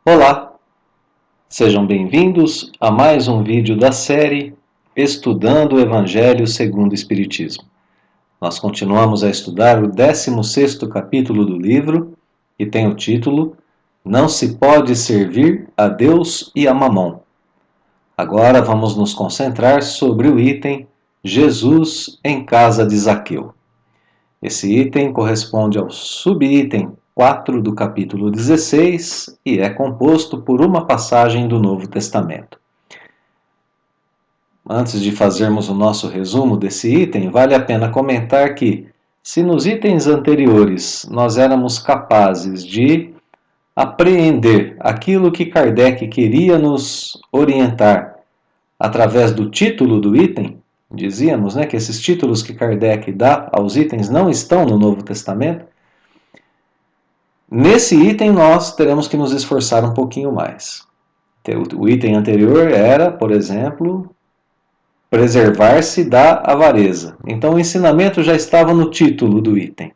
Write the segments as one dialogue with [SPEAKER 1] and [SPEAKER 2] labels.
[SPEAKER 1] Olá, sejam bem-vindos a mais um vídeo da série Estudando o Evangelho segundo o Espiritismo. Nós continuamos a estudar o 16º capítulo do livro, que tem o título Não se pode servir a Deus e a Mamon. Agora vamos nos concentrar sobre o item Jesus em casa de Zaqueu. Esse item corresponde ao subitem 4 do capítulo 16 e é composto por uma passagem do Novo Testamento. Antes de fazermos o nosso resumo desse item, vale a pena comentar que, se nos itens anteriores nós éramos capazes de apreender aquilo que Kardec queria nos orientar através do título do item, dizíamos que esses títulos que Kardec dá aos itens não estão no Novo Testamento. Nesse item nós teremos que nos esforçar um pouquinho mais. O item anterior era, por exemplo, preservar-se da avareza. Então o ensinamento já estava no título do item.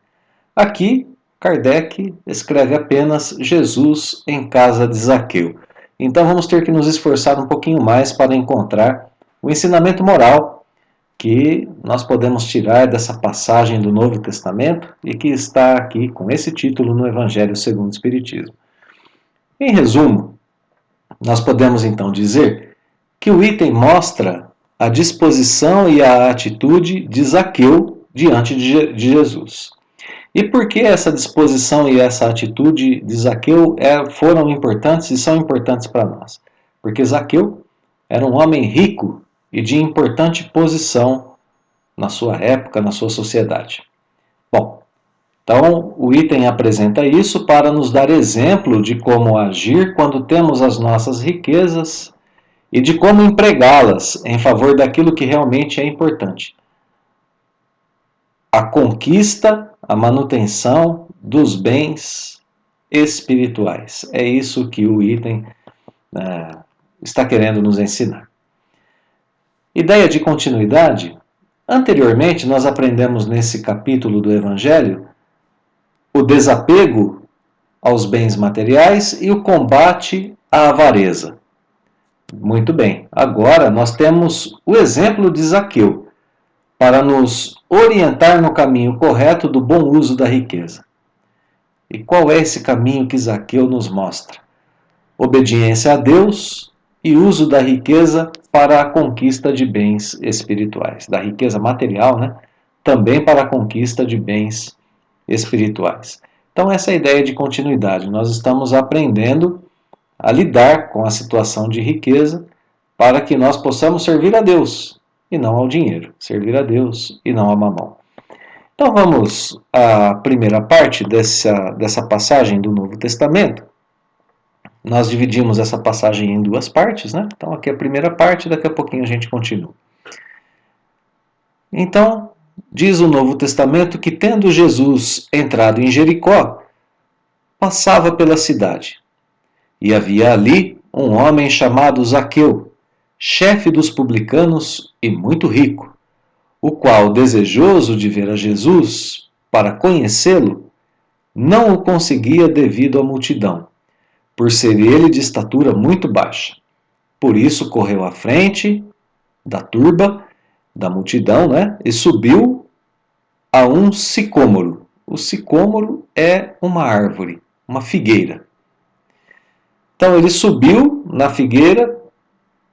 [SPEAKER 1] Aqui, Kardec escreve apenas Jesus em casa de Zaqueu. Então vamos ter que nos esforçar um pouquinho mais para encontrar o ensinamento moral que nós podemos tirar dessa passagem do Novo Testamento e que está aqui com esse título no Evangelho segundo o Espiritismo. Em resumo, nós podemos então dizer que o item mostra a disposição e a atitude de Zaqueu diante de Jesus. E por que essa disposição e essa atitude de Zaqueu foram importantes e são importantes para nós? Porque Zaqueu era um homem rico e de importante posição na sua época, na sua sociedade. Bom, então o item apresenta isso para nos dar exemplo de como agir quando temos as nossas riquezas e de como empregá-las em favor daquilo que realmente é importante. A conquista, a manutenção dos bens espirituais. É isso que o item está querendo nos ensinar. Ideia de continuidade. Anteriormente, nós aprendemos nesse capítulo do Evangelho o desapego aos bens materiais e o combate à avareza. Muito bem, agora nós temos o exemplo de Zaqueu para nos orientar no caminho correto do bom uso da riqueza. E qual é esse caminho que Zaqueu nos mostra? Obediência a Deus e uso da riqueza para a conquista de bens espirituais. Da riqueza material, também para a conquista de bens espirituais. Então essa é a ideia de continuidade. Nós estamos aprendendo a lidar com a situação de riqueza para que nós possamos servir a Deus e não ao dinheiro. Servir a Deus e não a mamão. Então vamos à primeira parte dessa passagem do Novo Testamento. Nós dividimos essa passagem em duas partes, Então aqui é a primeira parte, daqui a pouquinho a gente continua. Então, diz o Novo Testamento que tendo Jesus entrado em Jericó, passava pela cidade. E havia ali um homem chamado Zaqueu, chefe dos publicanos e muito rico, o qual, desejoso de ver a Jesus para conhecê-lo, não o conseguia devido à multidão, por ser ele de estatura muito baixa. Por isso correu à frente da turba, da multidão, e subiu a um sicômoro. O sicômoro é uma árvore, uma figueira. Então ele subiu na figueira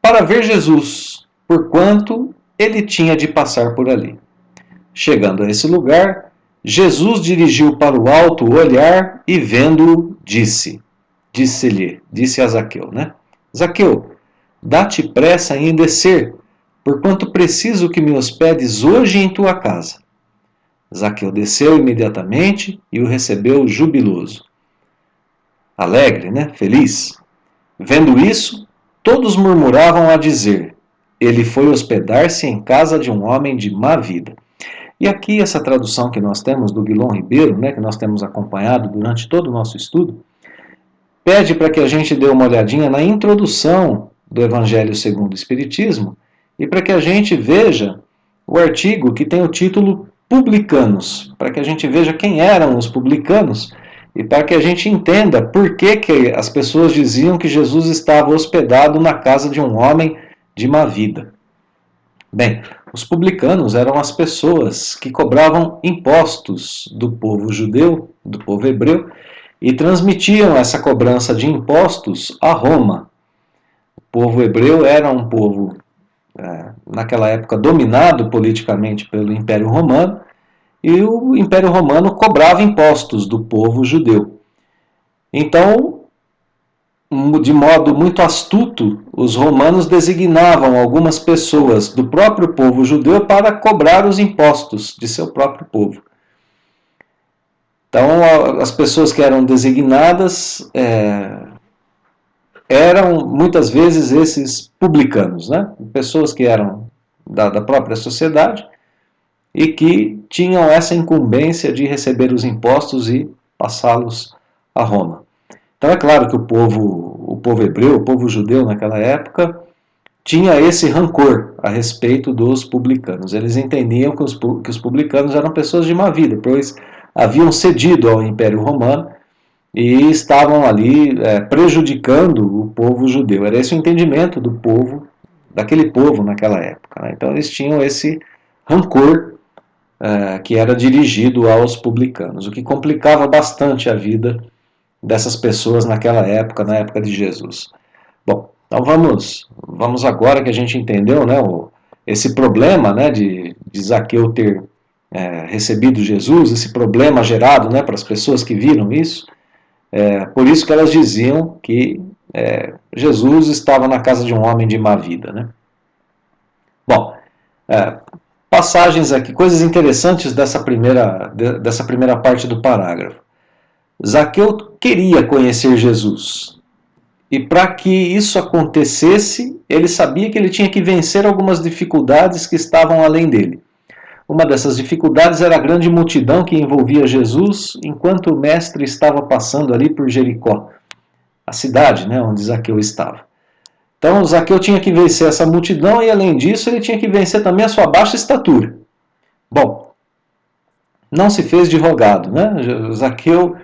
[SPEAKER 1] para ver Jesus, porquanto ele tinha de passar por ali. Chegando a esse lugar, Jesus dirigiu para o alto o olhar e vendo-o, disse a Zaqueu, Zaqueu, dá-te pressa em descer, porquanto preciso que me hospedes hoje em tua casa. Zaqueu desceu imediatamente e o recebeu jubiloso. Alegre, feliz. Vendo isso, todos murmuravam a dizer, ele foi hospedar-se em casa de um homem de má vida. E aqui essa tradução que nós temos do Guilom Ribeiro, que nós temos acompanhado durante todo o nosso estudo, pede para que a gente dê uma olhadinha na introdução do Evangelho segundo o Espiritismo e para que a gente veja o artigo que tem o título Publicanos, para que a gente veja quem eram os publicanos e para que a gente entenda por que as pessoas diziam que Jesus estava hospedado na casa de um homem de má vida. Bem, os publicanos eram as pessoas que cobravam impostos do povo judeu, do povo hebreu, e transmitiam essa cobrança de impostos a Roma. O povo hebreu era um povo, naquela época, dominado politicamente pelo Império Romano, e o Império Romano cobrava impostos do povo judeu. Então, de modo muito astuto, os romanos designavam algumas pessoas do próprio povo judeu para cobrar os impostos de seu próprio povo. Então, as pessoas que eram designadas eram muitas vezes esses publicanos, né? Pessoas que eram da própria sociedade e que tinham essa incumbência de receber os impostos e passá-los a Roma. Então é claro que o povo hebreu, o povo judeu naquela época, tinha esse rancor a respeito dos publicanos. Eles entendiam que os publicanos eram pessoas de má vida, pois haviam cedido ao Império Romano e estavam ali prejudicando o povo judeu. Era esse o entendimento do povo, daquele povo naquela época, né? Então eles tinham esse rancor que era dirigido aos publicanos, o que complicava bastante a vida dessas pessoas naquela época, na época de Jesus. Bom, então vamos agora que a gente entendeu, né, esse problema, né, de Zaqueu ter recebido Jesus, esse problema gerado, né, para as pessoas que viram isso, por isso que elas diziam que Jesus estava na casa de um homem de má vida, né? Bom, passagens aqui, coisas interessantes dessa primeira parte do parágrafo. Zaqueu queria conhecer Jesus. E para que isso acontecesse, ele sabia que ele tinha que vencer algumas dificuldades que estavam além dele. Uma dessas dificuldades era a grande multidão que envolvia Jesus enquanto o mestre estava passando ali por Jericó, a cidade, né, onde Zaqueu estava. Então, Zaqueu tinha que vencer essa multidão e, além disso, ele tinha que vencer também a sua baixa estatura. Bom, não se fez de rogado, né? Zaqueu,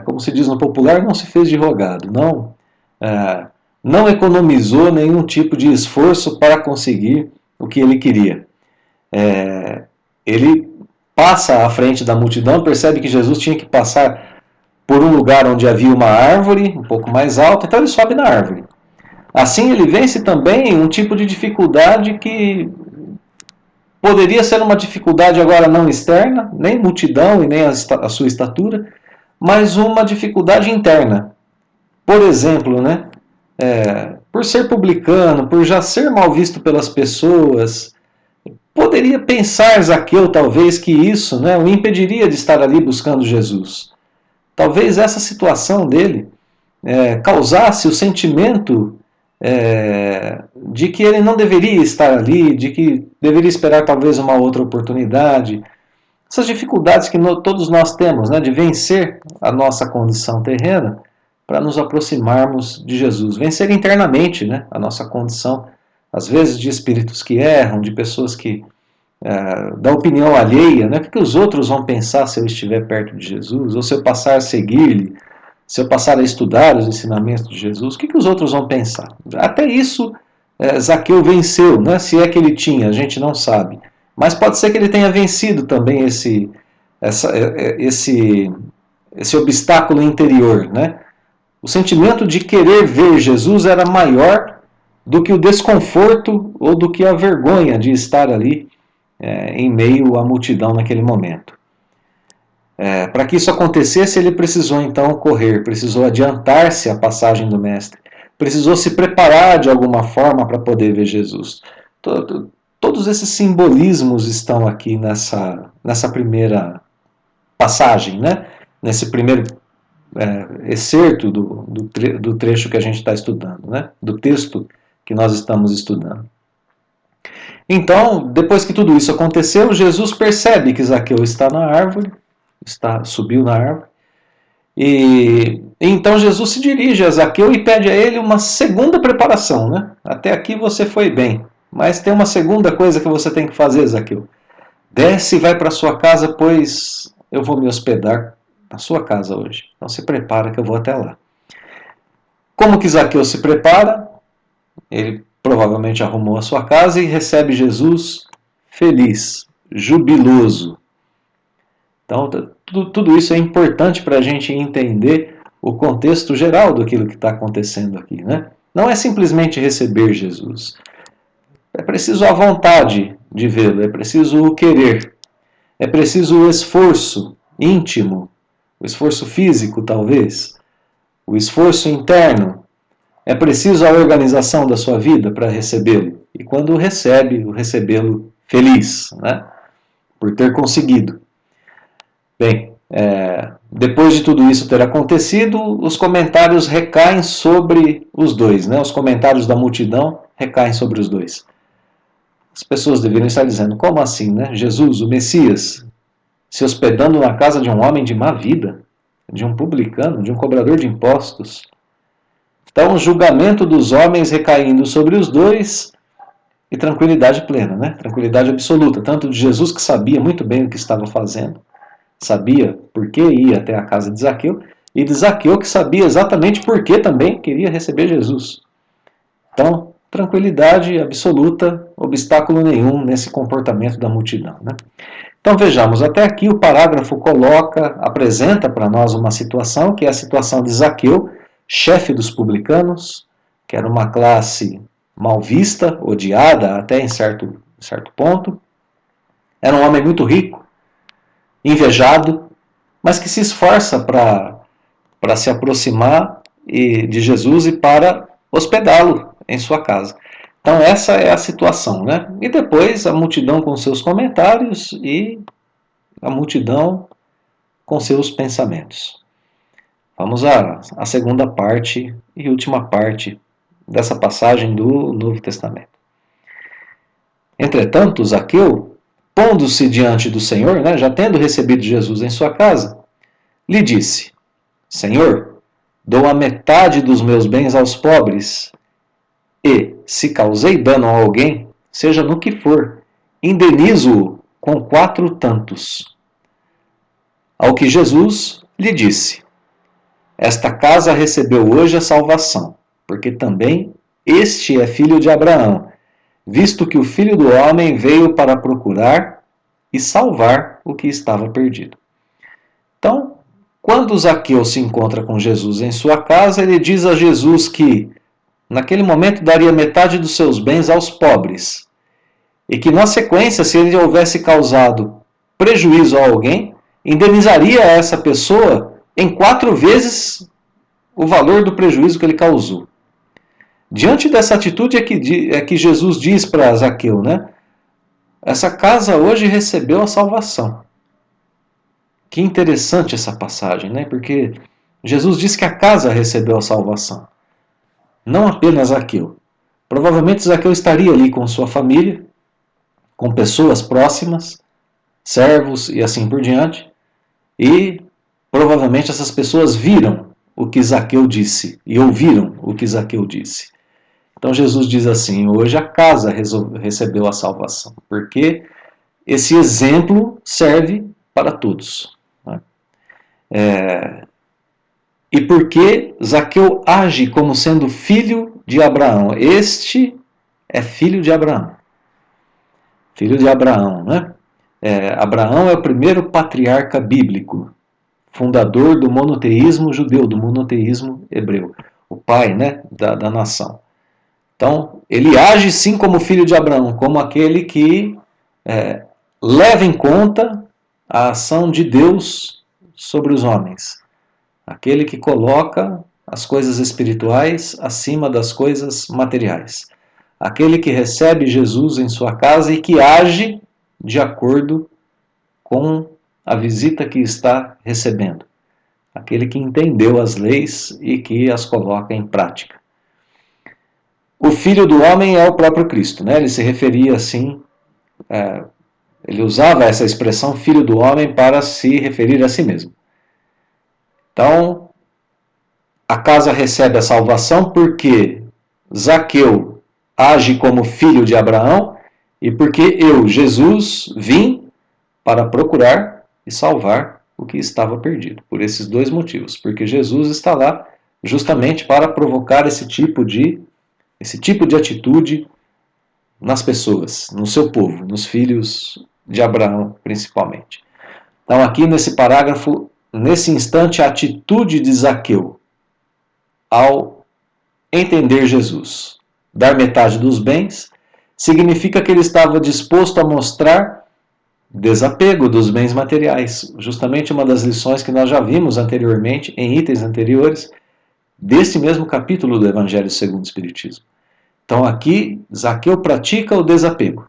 [SPEAKER 1] como se diz no popular, não se fez de rogado, não economizou nenhum tipo de esforço para conseguir o que ele queria. Ele passa à frente da multidão, percebe que Jesus tinha que passar por um lugar onde havia uma árvore um pouco mais alta, então ele sobe na árvore. Assim ele vence também um tipo de dificuldade que poderia ser uma dificuldade agora não externa, nem multidão e nem a sua estatura, mas uma dificuldade interna. Por exemplo, né, por ser publicano, por já ser mal visto pelas pessoas, poderia pensar Zaqueu talvez que isso, né, o impediria de estar ali buscando Jesus. Talvez essa situação dele causasse o sentimento de que ele não deveria estar ali, de que deveria esperar talvez uma outra oportunidade. Essas dificuldades que todos nós temos, né, de vencer a nossa condição terrena para nos aproximarmos de Jesus. Vencer internamente, né, a nossa condição, às vezes de espíritos que erram, de pessoas que da opinião alheia, né, o que os outros vão pensar se eu estiver perto de Jesus, ou se eu passar a seguir-lhe, se eu passar a estudar os ensinamentos de Jesus, o que os outros vão pensar? Até isso Zaqueu venceu, né? Se é que ele tinha, a gente não sabe. Mas pode ser que ele tenha vencido também esse obstáculo interior, né? O sentimento de querer ver Jesus era maior do que o desconforto ou do que a vergonha de estar ali em meio à multidão naquele momento. Para que isso acontecesse, ele precisou então correr, precisou adiantar-se à passagem do Mestre, precisou se preparar de alguma forma para poder ver Jesus. Todos esses simbolismos estão aqui nessa primeira passagem, né? Nesse primeiro excerto do trecho que a gente está estudando, né? Do texto que nós estamos estudando. Então, depois que tudo isso aconteceu, Jesus percebe que Zaqueu está na árvore, subiu na árvore, e então Jesus se dirige a Zaqueu e pede a ele uma segunda preparação, né? Até aqui você foi bem, mas tem uma segunda coisa que você tem que fazer, Zaqueu. Desce e vai para sua casa, pois eu vou me hospedar na sua casa hoje. Então se prepara que eu vou até lá. Como que Zaqueu se prepara? Ele provavelmente arrumou a sua casa e recebe Jesus feliz, jubiloso. Então tudo isso é importante para a gente entender o contexto geral daquilo que está acontecendo aqui, né? Não é simplesmente receber Jesus. É preciso a vontade de vê-lo, é preciso o querer, é preciso o esforço íntimo, o esforço físico talvez, o esforço interno. É preciso a organização da sua vida para recebê-lo. E quando o recebe, o recebê-lo feliz, né? Por ter conseguido. Bem, depois de tudo isso ter acontecido, os comentários recaem sobre os dois, né? Os comentários da multidão recaem sobre os dois. As pessoas deveriam estar dizendo, como assim, né? Jesus, o Messias, se hospedando na casa de um homem de má vida, de um publicano, de um cobrador de impostos. Então, o julgamento dos homens recaindo sobre os dois e tranquilidade plena, né? Tranquilidade absoluta, tanto de Jesus, que sabia muito bem o que estava fazendo, sabia por que ia até a casa de Zaqueu, e de Zaqueu, que sabia exatamente por que também queria receber Jesus. Então, tranquilidade absoluta, obstáculo nenhum nesse comportamento da multidão, né? Então vejamos, até aqui o parágrafo apresenta para nós uma situação, que é a situação de Zaqueu, chefe dos publicanos, que era uma classe mal vista, odiada até em certo ponto. Era um homem muito rico, invejado, mas que se esforça para se aproximar de Jesus e para hospedá-lo em sua casa. Então essa é a situação, né? E depois a multidão com seus comentários e a multidão com seus pensamentos. Vamos à segunda parte e última parte dessa passagem do Novo Testamento. Entretanto, Zaqueu, pondo-se diante do Senhor, né, já tendo recebido Jesus em sua casa, lhe disse, Senhor, dou a metade dos meus bens aos pobres, e, se causei dano a alguém, seja no que for, indenizo-o com 4 tantos. Ao que Jesus lhe disse, esta casa recebeu hoje a salvação, porque também este é filho de Abraão, visto que o Filho do Homem veio para procurar e salvar o que estava perdido. Então, quando Zaqueu se encontra com Jesus em sua casa, ele diz a Jesus que, naquele momento, daria metade dos seus bens aos pobres, e que, na sequência, se ele houvesse causado prejuízo a alguém, indenizaria essa pessoa em 4 vezes o valor do prejuízo que ele causou. Diante dessa atitude é que Jesus diz para Zaqueu, né? Essa casa hoje recebeu a salvação. Que interessante essa passagem, né? Porque Jesus diz que a casa recebeu a salvação. Não apenas Zaqueu. Provavelmente Zaqueu estaria ali com sua família, com pessoas próximas, servos e assim por diante, e provavelmente essas pessoas viram o que Zaqueu disse e ouviram o que Zaqueu disse. Então Jesus diz assim, hoje a casa recebeu a salvação, porque esse exemplo serve para todos. Né? E porque Zaqueu age como sendo filho de Abraão. Este é filho de Abraão. Filho de Abraão, né? Abraão é o primeiro patriarca bíblico, fundador do monoteísmo judeu, do monoteísmo hebreu, o pai, né, da nação. Então, ele age sim como filho de Abraão, como aquele que leva em conta a ação de Deus sobre os homens. Aquele que coloca as coisas espirituais acima das coisas materiais. Aquele que recebe Jesus em sua casa e que age de acordo com a visita que está recebendo. Aquele que entendeu as leis e que as coloca em prática. O Filho do Homem é o próprio Cristo, né? Ele se referia assim, ele usava essa expressão Filho do Homem para se referir a si mesmo. Então, a casa recebe a salvação porque Zaqueu age como filho de Abraão e porque eu, Jesus, vim para procurar e salvar o que estava perdido, por esses dois motivos, porque Jesus está lá justamente para provocar esse tipo de atitude nas pessoas, no seu povo, nos filhos de Abraão principalmente. Então aqui nesse parágrafo, nesse instante, a atitude de Zaqueu ao entender Jesus, dar metade dos bens, significa que ele estava disposto a mostrar desapego dos bens materiais. Justamente uma das lições que nós já vimos anteriormente, em itens anteriores, deste mesmo capítulo do Evangelho segundo o Espiritismo. Então aqui, Zaqueu pratica o desapego.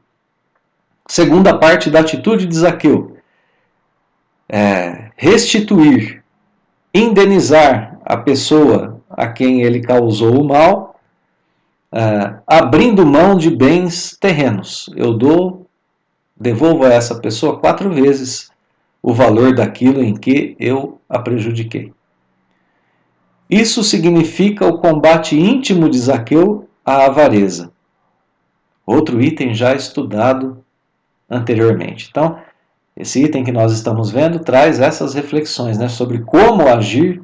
[SPEAKER 1] Segunda parte da atitude de Zaqueu é restituir, indenizar a pessoa a quem ele causou o mal, abrindo mão de bens terrenos. Eu devolvo a essa pessoa 4 vezes o valor daquilo em que eu a prejudiquei. Isso significa o combate íntimo de Zaqueu à avareza. Outro item já estudado anteriormente. Então, esse item que nós estamos vendo traz essas reflexões, né, sobre como agir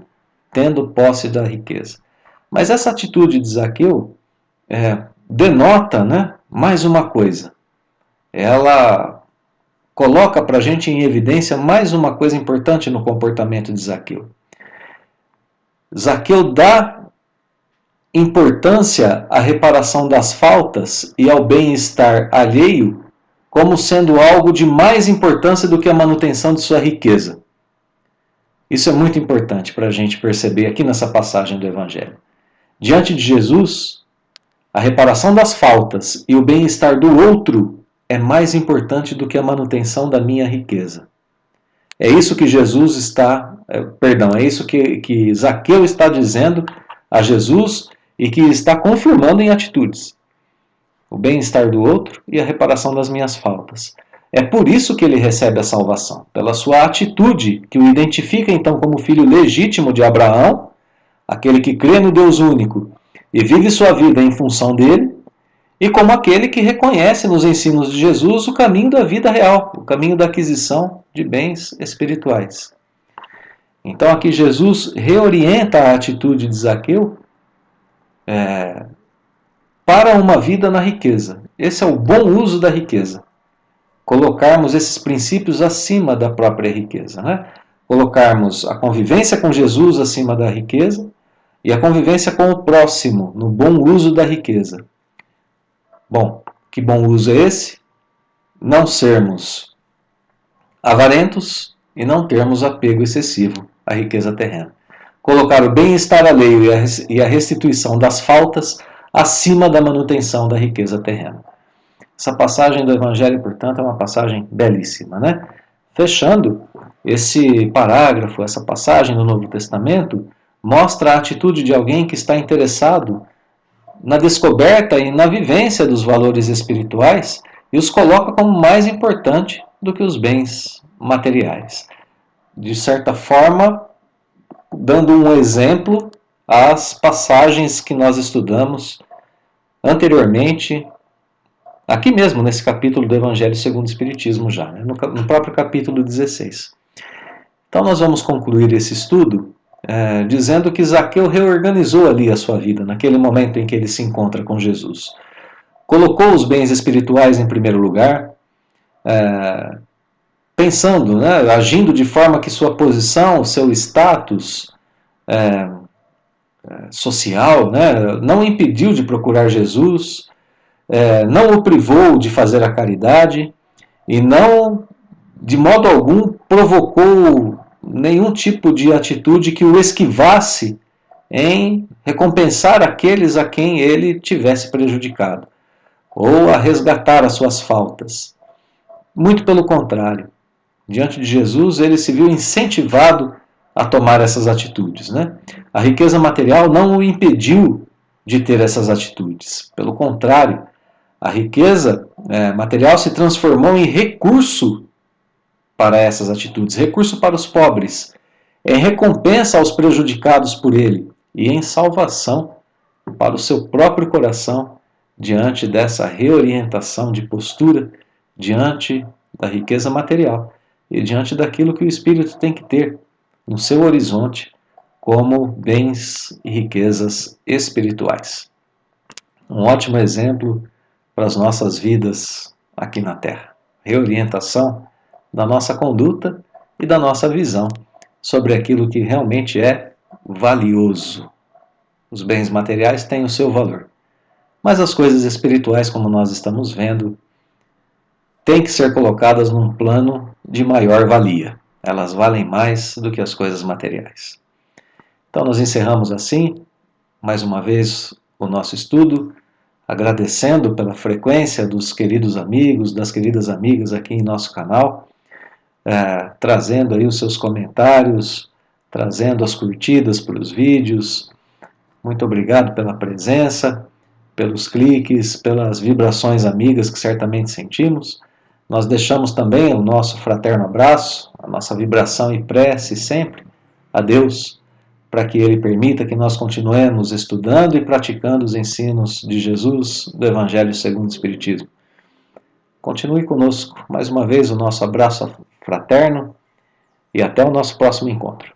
[SPEAKER 1] tendo posse da riqueza. Mas essa atitude de Zaqueu denota, né, mais uma coisa. Ela coloca para a gente em evidência mais uma coisa importante no comportamento de Zaqueu. Zaqueu dá importância à reparação das faltas e ao bem-estar alheio como sendo algo de mais importância do que a manutenção de sua riqueza. Isso é muito importante para a gente perceber aqui nessa passagem do Evangelho. Diante de Jesus, a reparação das faltas e o bem-estar do outro é mais importante do que a manutenção da minha riqueza. É isso que Jesus está, é isso que Zaqueu está dizendo a Jesus e que está confirmando em atitudes. O bem-estar do outro e a reparação das minhas faltas. É por isso que ele recebe a salvação, pela sua atitude, que o identifica então como filho legítimo de Abraão, aquele que crê no Deus único e vive sua vida em função dele, e como aquele que reconhece nos ensinos de Jesus o caminho da vida real, o caminho da aquisição de bens espirituais. Então aqui Jesus reorienta a atitude de Zaqueu para uma vida na riqueza. Esse é o bom uso da riqueza. Colocarmos esses princípios acima da própria riqueza, né? Colocarmos a convivência com Jesus acima da riqueza e a convivência com o próximo, no bom uso da riqueza. Bom, que bom uso é esse? Não sermos avarentos e não termos apego excessivo à riqueza terrena. Colocar o bem-estar alheio e a restituição das faltas acima da manutenção da riqueza terrena. Essa passagem do Evangelho, portanto, é uma passagem belíssima, né? Fechando, esse parágrafo, essa passagem do Novo Testamento, mostra a atitude de alguém que está interessado na descoberta e na vivência dos valores espirituais e os coloca como mais importante do que os bens materiais. De certa forma, dando um exemplo às passagens que nós estudamos anteriormente, aqui mesmo nesse capítulo do Evangelho segundo o Espiritismo já, né? no próprio capítulo 16. Então nós vamos concluir esse estudo dizendo que Zaqueu reorganizou ali a sua vida, naquele momento em que ele se encontra com Jesus. Colocou os bens espirituais em primeiro lugar, pensando, né, agindo de forma que sua posição, seu status social, né, não impediu de procurar Jesus, não o privou de fazer a caridade e não, de modo algum, provocou nenhum tipo de atitude que o esquivasse em recompensar aqueles a quem ele tivesse prejudicado, ou a resgatar as suas faltas. Muito pelo contrário. Diante de Jesus, ele se viu incentivado a tomar essas atitudes, né? A riqueza material não o impediu de ter essas atitudes. Pelo contrário, a riqueza material se transformou em recurso para essas atitudes, recurso para os pobres, em recompensa aos prejudicados por ele e em salvação para o seu próprio coração diante dessa reorientação de postura diante da riqueza material e diante daquilo que o espírito tem que ter no seu horizonte como bens e riquezas espirituais. Um ótimo exemplo para as nossas vidas aqui na Terra. Reorientação da nossa conduta e da nossa visão sobre aquilo que realmente é valioso. Os bens materiais têm o seu valor, mas as coisas espirituais, como nós estamos vendo, têm que ser colocadas num plano de maior valia. Elas valem mais do que as coisas materiais. Então nós encerramos assim, mais uma vez, o nosso estudo, agradecendo pela frequência dos queridos amigos, das queridas amigas aqui em nosso canal, trazendo aí os seus comentários, trazendo as curtidas para os vídeos. Muito obrigado pela presença, pelos cliques, pelas vibrações amigas que certamente sentimos. Nós deixamos também o nosso fraterno abraço, a nossa vibração e prece sempre a Deus, para que Ele permita que nós continuemos estudando e praticando os ensinos de Jesus do Evangelho segundo o Espiritismo. Continue conosco. Mais uma vez o nosso abraço fraterno e até o nosso próximo encontro.